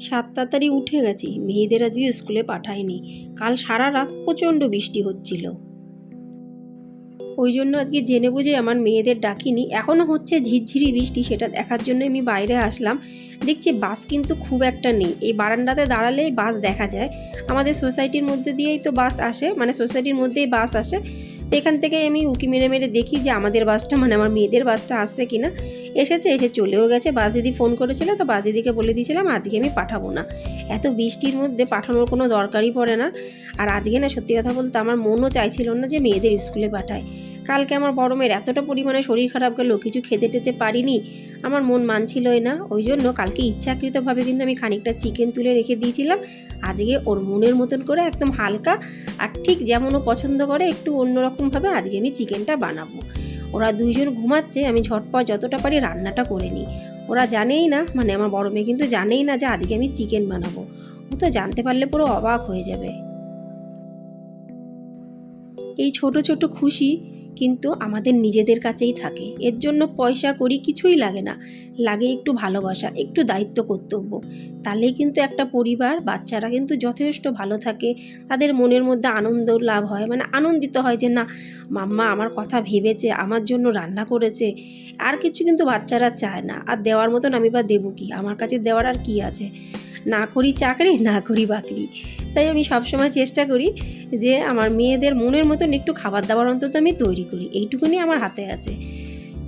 সাত তাড়াতাড়ি উঠে গেছি, মেয়েদের আজকে স্কুলে পাঠাইনি। কাল সারা রাত প্রচণ্ড বৃষ্টি হচ্ছিল, ওই জন্য আজকে জেনে বুঝে আমার মেয়েদের ডাকিনি। এখনও হচ্ছে ঝিরঝিরি বৃষ্টি, সেটা দেখার জন্য আমি বাইরে আসলাম। দেখছি বাস কিন্তু খুব একটা নেই, এই বারান্দাতে দাঁড়ালেই বাস দেখা যায়। আমাদের সোসাইটির মধ্যে দিয়েই তো বাস আসে, মানে সোসাইটির মধ্যেই বাস আসে। তো এখান থেকে আমি উঁকি মেরে মেরে দেখি যে আমাদের বাসটা, মানে আমার মেয়েদের বাসটা আসছে কিনা। এসে চলেও গেছে। বাস দিদি ফোন করেছিল, তো বাস দিদিকে বলে দিয়েছিলাম আজকে আমি পাঠাবো না, এত বৃষ্টির মধ্যে পাঠানোর কোনো দরকারই পড়ে না। আর আজকে না, সত্যি কথা বলতে আমার মনও চাইছিল না যে মেয়েদের স্কুলে পাঠায়। কালকে আমার বড় মেয়ের এতটা পরিমাণে শরীর খারাপ গেল, কিছু খেতে টেতে পারিনি, আমার মন মানছিলই না। ওই জন্য কালকে ইচ্ছাকৃতভাবে কিন্তু আমি খানিকটা চিকেন তুলে রেখে দিয়েছিলাম। আজকে ওর মনের মতন করে একদম হালকা আর ঠিক যেমন ও পছন্দ করে একটু অন্যরকমভাবে আজকে আমি চিকেনটা বানাবো। ওরা দুইজন ঘুমাচ্ছে, আমি ঝটপট যতটা পারি রান্নাটা করে নিই। ওরা জানেই না, মানে আমার বড় মেয়ে কিন্তু জানেই না যে আজকে আমি চিকেন বানাবো। ও তো জানতে পারলে পুরো অবাক হয়ে যাবে। এই ছোট ছোট খুশি কিন্তু আমাদের নিজেদের কাছেই থাকে, এর জন্য পয়সা করি কিছুই লাগে না, লাগে একটু ভালোবাসা, একটু দায়িত্ব কর্তব্য। তাহলেই কিন্তু একটা পরিবার, বাচ্চারা কিন্তু যথেষ্ট ভালো থাকে, তাদের মনের মধ্যে আনন্দ লাভ হয়, মানে আনন্দিত হয় যে না, মাম্মা আমার কথা ভেবেছে, আমার জন্য রান্না করেছে। আর কিছু কিন্তু বাচ্চারা চায় না। আর দেওয়ার মতন আমি বা দেবো কি, আমার কাছে দেওয়ার আর কি আছে? না করি চাকরি, না করি বাকরি। তাই আমি সবসময় চেষ্টা করি যে আমার মেয়েদের মনের মতন একটু খাবার দাবার অন্তত আমি তৈরি করি, এইটুকুনি আমার হাতে আছে।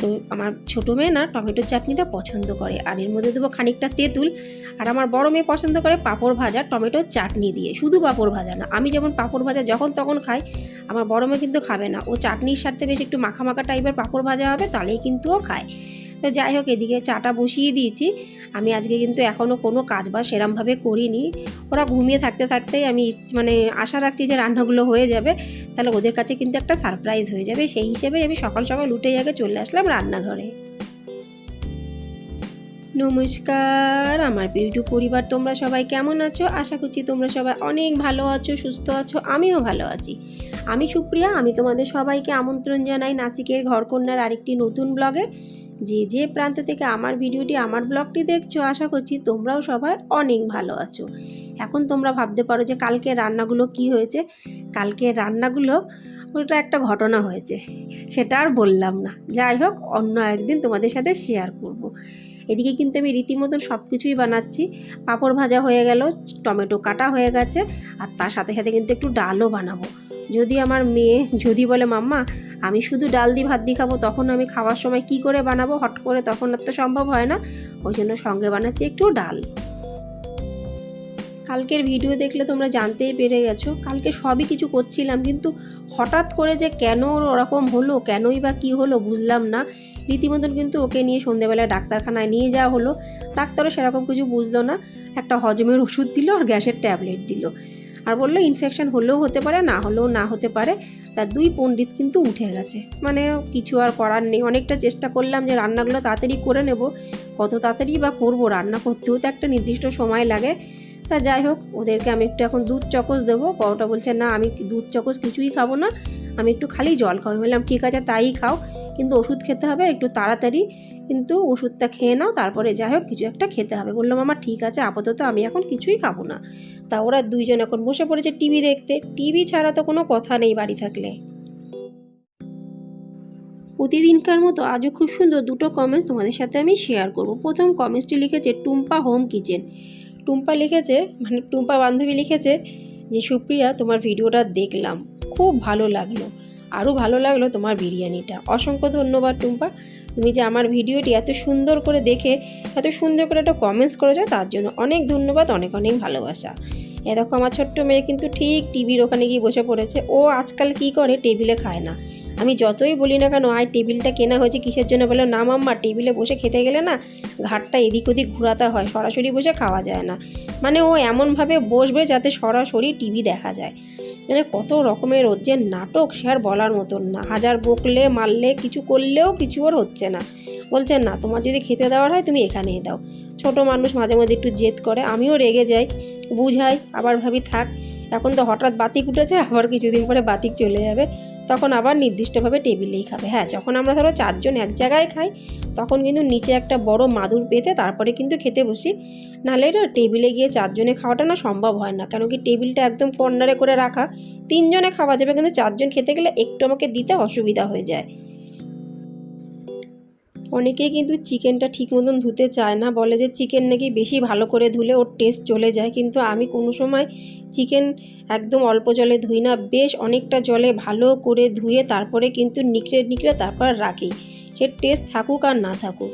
তো আমার ছোটো মেয়ে না টমেটোর চাটনিটা পছন্দ করে, আর এর মধ্যে দেবো খানিকটা তেঁতুল। আর আমার বড় মেয়ে পছন্দ করে পাঁপড় ভাজা টমেটোর চাটনি দিয়ে, শুধু পাঁপড় ভাজা না, আমি যেমন পাঁপড় ভাজা যখন তখন খাই, আমার বড় মেয়ে কিন্তু খাবে না, ও চাটনির সাথে বেশ একটু মাখা মাখা টাইপের পাঁপড় ভাজা হবে, তাহলেই কিন্তু ও খায়। তো যাই হোক, এদিকে চাটা বসিয়ে দিয়েছি। আমি আজকে কিন্তু এখনও কোনো কাজ বাজ সেরমভাবে করিনি। ওরা ঘুমিয়ে থাকতে থাকতেই আমি মানে আশা রাখছি যে রান্নাগুলো হয়ে যাবে, তাহলে ওদের কাছে কিন্তু একটা সারপ্রাইজ হয়ে যাবে। সেই হিসেবে আমি সকাল সকাল উঠেই আগে চলে আসলাম রান্নাঘরে। নমস্কার আমার পিউটু পরিবার, তোমরা সবাই কেমন আছো? আশা করছি তোমরা সবাই অনেক ভালো আছো, সুস্থ আছো, আমিও ভালো আছি। আমি সুপ্রিয়া, আমি তোমাদের সবাইকে আমন্ত্রণ জানাই নাসিকের ঘরকন্যার আরেকটি নতুন ব্লগে। যে প্রান্ত থেকে আমার ভিডিওটি, আমার ব্লগটি দেখছো, আশা করছি তোমরাও সবাই অনেক ভালো আছো। এখন তোমরা ভাবতে পারো যে কালকে রান্নাগুলো কি হয়েছে। কালকে রান্নাগুলো, ওটা একটা ঘটনা হয়েছে, সেটা আর বললাম না। যাই হোক, অন্য একদিন তোমাদের সাথে শেয়ার করব। এদিকে কিন্তু আমি রীতিমতন সব কিছুই বানাচ্ছি। পাঁপড় ভাজা হয়ে গেল, টমেটো কাটা হয়ে গেছে, আর তার সাথে সাথে কিন্তু একটু ডালও বানাবো। যদি আমার মেয়ে যদি বলে মাম্মা আমি শুধু ডাল দিয়ে ভাত দিয়ে খাবো, তখন আমি খাওয়ার সময় কি করে বানাবো হট করে, তখন আর তো সম্ভব হয় না। ওই জন্য সঙ্গে বানাচ্ছি একটু ডাল। কালকের ভিডিও দেখলে তোমরা জানতেই পেরে গেছো, কালকে সবই কিছু করছিলাম, কিন্তু হঠাৎ করে যে কেন ওরকম হলো, কেনই বা কী হলো বুঝলাম না। রীতিমতন কিন্তু ওকে নিয়ে সন্ধ্যেবেলায় ডাক্তারখানায় নিয়ে যাওয়া হলো। ডাক্তারও সেরকম কিছু বুঝলো না, একটা হজমের ওষুধ দিল আর গ্যাসের ট্যাবলেট দিল, আর বললো ইনফেকশন হলেও হতে পারে, না হলেও না হতে পারে। তার দুই পণ্ডিত কিন্তু উঠে গেছে, মানে কিছু আর করার নেই। অনেকটা চেষ্টা করলাম যে রান্নাগুলো তাড়াতাড়ি করে নেব, কত তাড়াতাড়ি বা করবো, রান্না করতেও তো একটা নির্দিষ্ট সময় লাগে। তা যাই হোক, ওদেরকে আমি একটু এখন দুধ চকোস দেবো। বড়টা বলছে না আমি দুধ চকোস কিছুই খাবো না, আমি একটু খালি জল খাবো। বললাম ঠিক আছে তাই খাও, কিন্তু ওষুধ খেতে হবে একটু তাড়াতাড়ি, কিন্তু ওষুধটা খেয়ে নাও, তারপরে যাই হোক কিছু একটা খেতে হবে। বললাম আমার ঠিক আছে, আপাতত আমি এখন কিছুই খাবো না। তা ওরা দুইজন এখন বসে পড়েছে টিভি দেখতে। টিভি ছাড়া তো কোনো কথা নেই বাড়ি থাকলে। প্রতিদিনকার মতো আজও খুব সুন্দর দুটো কমেন্টস তোমাদের সাথে আমি শেয়ার করব। প্রথম কমেন্টসটি লিখেছে টুম্পা হোম কিচেন। টুম্পা লিখেছে, মানে টুম্পা বান্ধবী লিখেছে যে সুপ্রিয়া তোমার ভিডিওটা দেখলাম, খুব ভালো লাগলো, আরও ভালো লাগলো তোমার বিরিয়ানিটা। অসংখ্য ধন্যবাদ টুম্পা, তুমি যে আমার ভিডিওটি এত সুন্দর করে দেখে এত সুন্দর করে একটা কমেন্টস করেছো, তার জন্য অনেক ধন্যবাদ, অনেক অনেক ভালোবাসা। দেখো আমার ছোট্ট মেয়ে কিন্তু ঠিক টিভির ওখানে গিয়ে বসে পড়েছে। ও আজকাল কি করে, টেবিলে খায় না। আমি যতই বলি না কেন আয় টেবিলটা কেনা হয়েছে কিসের জন্য, বলে না মাম্মা টেবিলে বসে খেতে গেলে না ঘাটটা এদিক ওদিক ঘোরাতে হয়, সরাসরি বসে খাওয়া যায় না। মানে ও এমনভাবে বসবে যাতে সরাসরি টিভি দেখা যায়। মানে কত রকমের ওর যে নাটক, সে আর বলার মতন না। হাজার বকলে মারলে কিছু করলেও কিছু ওর হচ্ছে না। বলছেন না তোমার যদি খেতে দেওয়ার হয় তুমি এখানেই দাও। ছোট মানুষ মাঝে মাঝে একটু জেদ করে, আমিও রেগে যাই, বুঝাই, আবার ভাবি থাক, এখন তো হঠাৎ বাতিক উঠেছে, আবার কিছুদিন পরে বাতিক চলে যাবে। তখন আবার নির্দিষ্টভাবে টেবিলেই খাবে। হ্যাঁ, যখন আমরা ধরো 4 জন এক জায়গায় খাই তখন কিন্তু নিচে একটা বড় মাদুর পেতে তারপরে কিন্তু খেতে বসি। নাহলে না টেবিলে গিয়ে 4 জনে খাওয়াটা না সম্ভব হয় না, কেন কি টেবিলটা একদম কর্নারে করে রাখা, 3 জনে খাওয়া যাবে কিন্তু 4 জন খেতে গেলে একটু আমাকে দিতে অসুবিধা হয়ে যায়। অনেকেই কিন্তু চিকেনটা ঠিক মতন ধুতে চায় না, বলে যে চিকেন নাকি বেশি ভালো করে ধুলে ওর টেস্ট চলে যায়, কিন্তু আমি কোনো সময় চিকেন একদম অল্প জলে ধুই না, বেশ অনেকটা জলে ভালো করে ধুয়ে তারপরে কিন্তু নিকড়ে তারপর রাখি, সে টেস্ট থাকুক আর না থাকুক।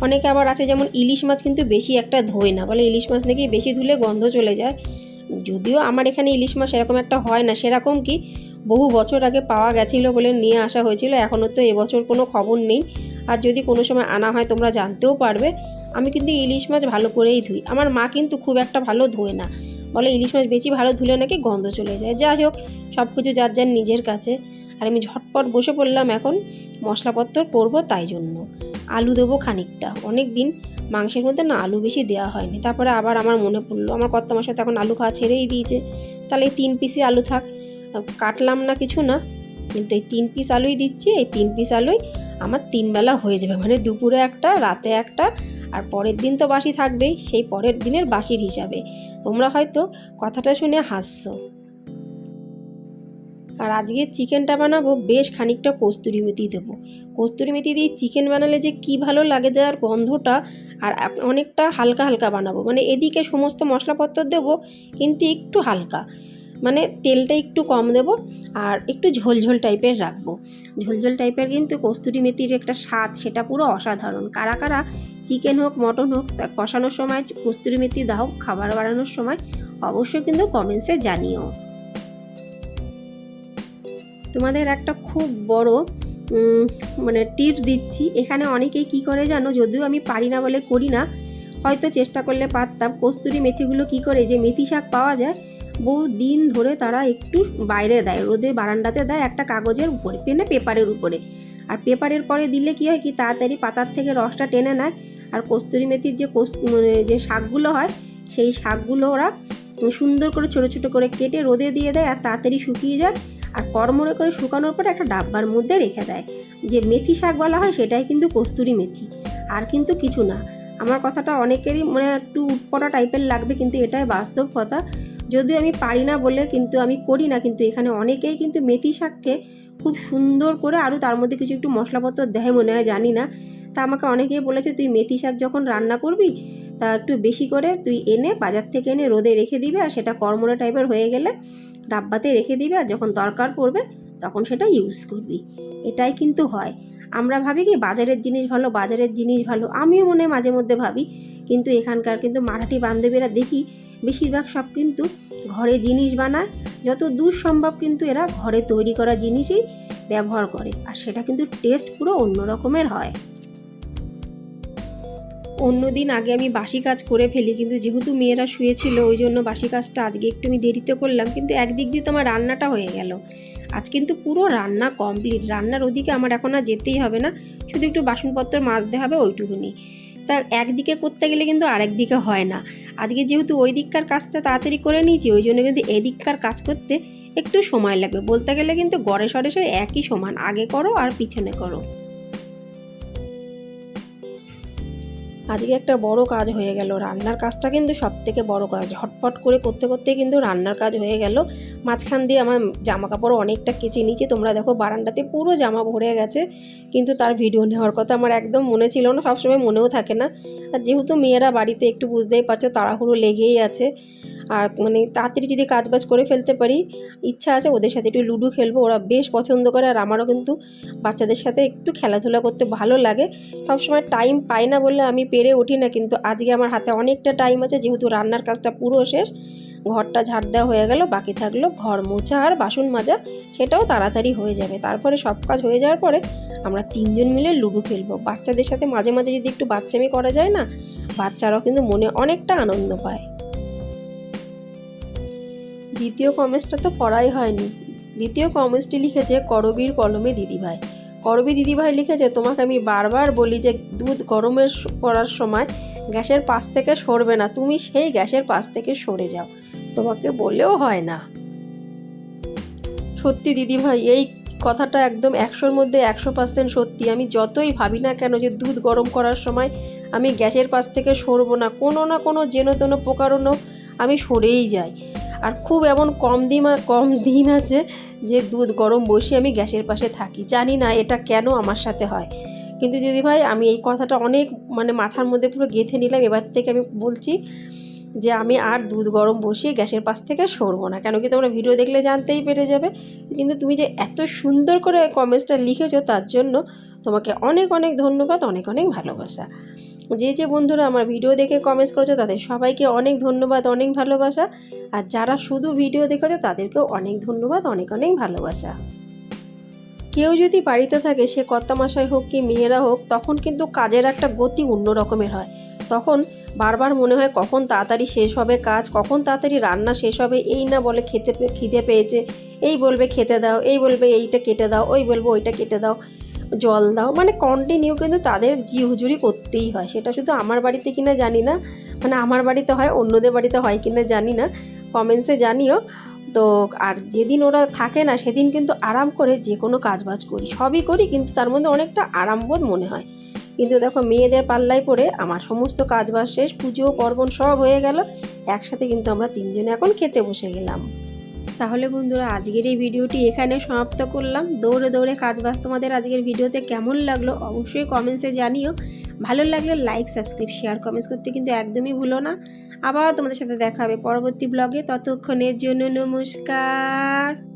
অনেকে আবার আছে যেমন ইলিশ মাছ কিন্তু বেশি একটা ধোয় না, বলে ইলিশ মাছ নাকি বেশি ধুলে গন্ধ চলে যায়। যদিও আমার এখানে ইলিশ মাছ এরকম একটা হয় না, সেরকম কি বহু বছর আগে পাওয়া গেছিলো বলে নিয়ে আসা হয়েছিল, এখনও তো এবছর কোনো খবর নেই। আর যদি কোনো সময় আনা হয় তোমরা জানতেও পারবে। আমি কিন্তু ইলিশ মাছ ভালো করেই ধুই। আমার মা কিন্তু খুব একটা ভালো ধোয় না, বলে ইলিশ মাছ বেশি ভালো ধুলে নাকি গন্ধ চলে যায়। যাই হোক, সব কিছু যার যার নিজের কাছে। আর আমি ঝটপট বসে পড়লাম এখন মশলাপত্র করবো, তাই জন্য আলু দেবো খানিকটা। অনেক দিন মাংসের মধ্যে না আলু বেশি দেওয়া হয়নি, তারপরে আবার আমার মনে পড়লো আমার কর্তামশাই তো এখন আলু খাওয়া ছেড়েই দিয়েছে, তাহলে এই 3 পিসই আলু থাক, কাটলাম না কিছু না, কিন্তু এই 3 পিস আলুই দিচ্ছি। এই 3 পিস আলুই আমার 3 বেলা হয়ে যাবে, মানে দুপুরে একটা, রাতে একটা, আর পরের দিন তো বাসি থাকবেই, সেই পরের দিনের বাসির হিসাবে। তোমরা হয়তো কথাটা শুনে হাসছো। আর আজকে চিকেনটা বানাবো বেশ খানিকটা কস্তুরি মেথি দেবো। কস্তুরি মেথি দিয়ে চিকেন বানালে যে কি ভালো লাগে যার গন্ধটা। আর অনেকটা হালকা হালকা বানাবো, মানে এদিকে সমস্ত মশলাপত্র দেবো কিন্তু একটু হালকা, মানে তেলটা একটু কম দেবো আর একটু ঝোলঝোল টাইপের রাখবো। ঝোলঝোল টাইপের কিন্তু কস্তুরি মেথির একটা স্বাদ, সেটা পুরো অসাধারণ। কারা কারা চিকেন হোক মটন হোক কষানোর সময় কস্তুরি মেথি দাও খাবার বানানোর সময়, অবশ্যই কিন্তু কমেন্টসে জানিও। তোমাদের একটা খুব বড় মানে টিপস দিচ্ছি। এখানে অনেকেই কি করে জানো, যদিও আমি পারি না বলে করি না, হয়তো চেষ্টা করলে পারতাম। কস্তুরি মেথিগুলো কি করে, যে মেথি শাক পাওয়া যায় বহু দিন ধরে তারা একটু বাইরে দেয়, রোদে বারান্দাতে দেয় একটা কাগজের উপরে, পেপারের উপরে। আর পেপারের পরে দিলে কি হয় কি তাড়াতাড়ি পাতার থেকে রসটা টেনে নেয়। আর কস্তুরি মেথির যে শাকগুলো হয় সেই শাকগুলো ওরা সুন্দর করে ছোটো ছোটো করে কেটে রোদে দিয়ে দেয় আর তাড়াতাড়ি শুকিয়ে যায়। আর কড়মড়ে করে শুকানোর পর একটা ডাব্বার মধ্যে রেখে দেয়। যে মেথি শাক বলা হয় সেটাই কিন্তু কস্তুরি মেথি, আর কিন্তু কিছু না। আমার কথাটা অনেকেরই মানে একটু উৎপটা টাইপের লাগবে, কিন্তু এটাই বাস্তব কথা। যদিও আমি পারি না বলে কিন্তু আমি করি না, কিন্তু এখানে অনেকেই কিন্তু মেথি শাককে খুব সুন্দর করে, আরও তার মধ্যে কিছু একটু মশলাপত্র দেয় মনে হয়, জানি না। তা আমাকে অনেকেই বলেছে তুই মেথি শাক যখন রান্না করবি তা একটু বেশি করে তুই এনে বাজার থেকে এনে রোদে রেখে দিবে, আর সেটা কড়মড়ে টাইপের হয়ে গেলে ডাব্বাতে রেখে দিবে, আর যখন দরকার পড়বে তখন সেটা ইউজ করবি। এটাই কিন্তু হয়। আমরা ভাবি কি বাজারের জিনিস ভালো, বাজারের জিনিস ভালো, আমিও মনে মাঝে মধ্যে ভাবি, কিন্তু এখানকার কিন্তু মারাঠি বান্ধবীরা দেখি বেশিরভাগ সব কিন্তু ঘরে জিনিস বানায়, যত দূর সম্ভব কিন্তু এরা ঘরে তৈরি করা জিনিসই ব্যবহার করে, আর সেটা কিন্তু টেস্ট পুরো অন্য রকমের হয়। অন্যদিন আগে আমি বাসি কাজ করে ফেলি, কিন্তু যেহেতু মেয়েরা শুয়েছিল ওই জন্য বাসি কাজটা আজকে একটু আমি দেরিতে করলাম, কিন্তু একদিক দিয়ে তোমার রান্নাটা হয়ে গেল। আজ কিন্তু পুরো রান্না কমপ্লিট, রান্নার ওদিকে আমার এখন আর যেতেই হবে না, শুধু একটু বাসনপত্র মাজতে হবে ওইটুকুনি। তা একদিকে করতে গেলে কিন্তু আরেক দিকে হয় না। আজকে যেহেতু ওই দিককার কাজটা তাড়াতাড়ি করে নিয়েছি, ওই জন্য কিন্তু এদিককার কাজ করতে একটু সময় লাগবে। বলতে গেলে কিন্তু গড়ে সরে সে একই সমান, আগে করো আর পিছনে করো। আজকে একটা বড় কাজ হয়ে গেল, রান্নার কাজটা কিন্তু সব থেকে বড় কাজ। ঝটপট করে করতে করতে কিন্তু রান্নার কাজ হয়ে গেল। মাঝখান দিয়ে আমার জামা কাপড় অনেকটা কেচে নিয়েছি, তোমরা দেখো বারান্দাতে পুরো জামা ভরে গেছে, কিন্তু তার ভিডিও নেওয়ার কথা আমার একদম মনে ছিল না, সবসময় মনেও থাকে না। আর যেহেতু মেয়েরা বাড়িতে একটু বুঝতেই পারছো তাড়াহুড়ো লেগেই আছে, আর মানে তাড়াতাড়ি যদি কাজবাজ করে ফেলতে পারি, ইচ্ছা আছে ওদের সাথে একটু লুডো খেলবো, ওরা বেশ পছন্দ করে। আর আমারও কিন্তু বাচ্চাদের সাথে একটু খেলাধুলা করতে ভালো লাগে। সবসময় টাইম পাই না বলে আমি পেরে উঠি না, কিন্তু আজকে আমার হাতে অনেকটা টাইম আছে, যেহেতু রান্নার কাজটা পুরো শেষ। ঘরটা ঝাড় দেওয়া হয়ে গেল, বাকি থাকলো ঘর মোছা আর বাসন মাজা, সেটাও তাড়াতাড়ি হয়ে যাবে। তারপরে সব কাজ হয়ে যাওয়ার পরে আমরা 3 জন মিলে লুডো খেলবো। বাচ্চাদের সাথে মাঝে মাঝে যদি একটু বাচ্চামি করা যায় না, বাচ্চারাও কিন্তু মনে অনেকটা আনন্দ পায়। দ্বিতীয় কমেন্টসটা তো পড়াই হয়নি। দ্বিতীয় কমেন্টসটি লিখেছে করবীর কলমে দিদিভাই। করবী দিদিভাই লিখেছে, তোমাকে আমি বারবার বলি যে দুধ গরমের করার সময় গ্যাসের পাশ থেকে সরবে না, তুমি সেই গ্যাসের পাশ থেকে সরে যাও, তোমাকে বললেও হয় না। সত্যি দিদিভাই, এই কথাটা একদম 100-র মধ্যে 100% সত্যি। আমি যতই ভাবি না কেন যে দুধ গরম করার সময় আমি গ্যাসের পাশ থেকে সরবো না, কোনো না কোনো যেন তেন প্রকারণ আমি সরেই যাই। আর খুব এমন কম দিন আছে যে দুধ গরম বসিয়ে আমি গ্যাসের পাশে থাকি। জানি না এটা কেন আমার সাথে হয়, কিন্তু দিদিভাই আমি এই কথাটা অনেক মাথার মধ্যে পুরো গেঁথে নিলাম। এবার থেকে আমি বলছি যে আমি আর দুধ গরম বসিয়ে গ্যাসের পাশ থেকে সরবো না। কেন কি তোমরা ভিডিও দেখলে জানতেই পেরে যাবে। কিন্তু তুমি যে এত সুন্দর করে কমেন্টসটা লিখেছো তার জন্য তোমাকে অনেক অনেক ধন্যবাদ, অনেক অনেক ভালোবাসা। যে বন্ধুরা আমার ভিডিও দেখে কমেন্টস করেছো তাদের সবাইকে অনেক ধন্যবাদ, অনেক ভালোবাসা। আর যারা শুধু ভিডিও দেখেছো তাদেরকেও অনেক ধন্যবাদ, অনেক অনেক ভালোবাসা। কেউ যদি বাড়িতে থাকে, সে কর্তামশাই হোক কি মেয়েরা হোক, তখন কিন্তু কাজের একটা গতি অন্য রকমের হয়। তখন বারবার মনে হয় কখন তাড়াতাড়ি শেষ হবে কাজ, কখন তাড়াতাড়ি রান্না শেষ হবে। এই না বলে খিদে পেয়েছে, এই বলবে খেতে দাও, এই বলবে এইটা কেটে দাও, ওই বলবে ওইটা কেটে দাও, জল দাও, কন্টিনিউ কিন্তু তাদের জি হুজুরি করতেই হয়। সেটা শুধু আমার বাড়িতে কিনা জানি না, আমার বাড়িতে হয়, অন্যদের বাড়িতে হয় কিনা জানি না, কমেন্টসে জানিও। তো আর যেদিন ওরা থাকে না সেদিন কিন্তু আরাম করে যে কোনো কাজবাজ করি, সবই করি, কিন্তু তার মধ্যে অনেকটা আরামবোধ মনে হয়। কিন্তু দেখো মেয়েদের পাল্লায় পড়ে আমার সমস্ত কাজবাজ শেষ, পুজো পার্বণ সব হয়ে গেল, একসাথে কিন্তু আমরা তিনজনে এখন খেতে বসে গেলাম। তাহলে বন্ধুরা আজকের এই ভিডিওটি এখানে সমাপ্ত করলাম। দৌড়ে দৌড়ে কাজবাজ তোমাদের আজকের ভিডিওতে কেমন লাগলো অবশ্যই কমেন্টসে জানিও। ভালো লাগলে লাইক, সাবস্ক্রাইব, শেয়ার, কমেন্টস করতে কিন্তু একদমই ভুলো না। আবার তোমাদের সাথে দেখা হবে পরবর্তী ব্লগে। ততক্ষণের জন্য নমস্কার।